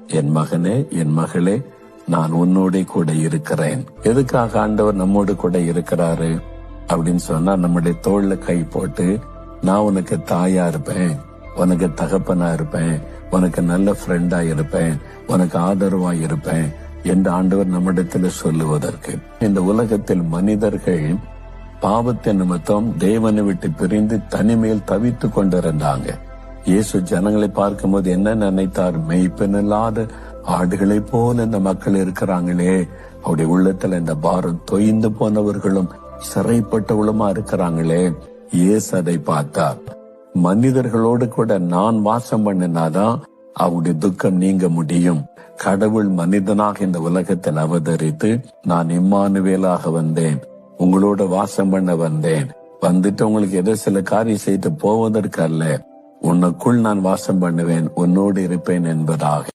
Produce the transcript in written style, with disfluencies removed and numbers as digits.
என் மகனே, என் மகளே, நான் உன்னோட கூட இருக்கிறேன். எதுக்காக ஆண்டவர் நம்மோடு கூட இருக்கிறாரு அப்படின்னு சொன்னா, நம்முடைய தோள்ல கை போட்டு, நான் உனக்கு தாயா இருப்பேன், உனக்கு தகப்பனா இருப்பேன், உனக்கு நல்ல ஃப்ரெண்டா இருப்பேன், உனக்கு ஆதரவா இருப்பேன் என்று ஆண்டவர் நம்மிடத்தில் சொல்லுவதற்கு. இந்த உலகத்தில் மனிதர்கள் பாவத்தின் நிமித்தம் தேவனை விட்டு பிரிந்து தனிமையில் தவித்து கொண்டிருந்தாங்க. இயேசு ஜனங்களை பார்க்கும்போது என்ன நினைத்தார்? மெய்ப்பெனில்லாத ஆடுகளை போல இந்த மக்கள் இருக்கிறாங்களே, அவருடைய உள்ளத்துல இந்த பாரம் தொய்ந்து போனவர்களும் சிறைப்பட்டவளுமா இருக்கிறாங்களே. இயேசு அதை பார்த்தார். மனிதர்களோடு கூட நான் வாசம் பண்ணினாதான் அவருடைய துக்கம் நீங்க முடியும். கடவுள் மனிதனாக இந்த உலகத்தில் அவதரித்து, நான் இம்மானுவேலாக வந்தேன், உங்களோட வாசம் பண்ண வந்தேன், வந்துட்டு உங்களுக்கு ஏதோ சில காரியம் செய்து போவதற்கு அல்ல, உனக்குள் நான் வாசம் பண்ணுவேன், உன்னோடு இருப்பேன் என்பதாக.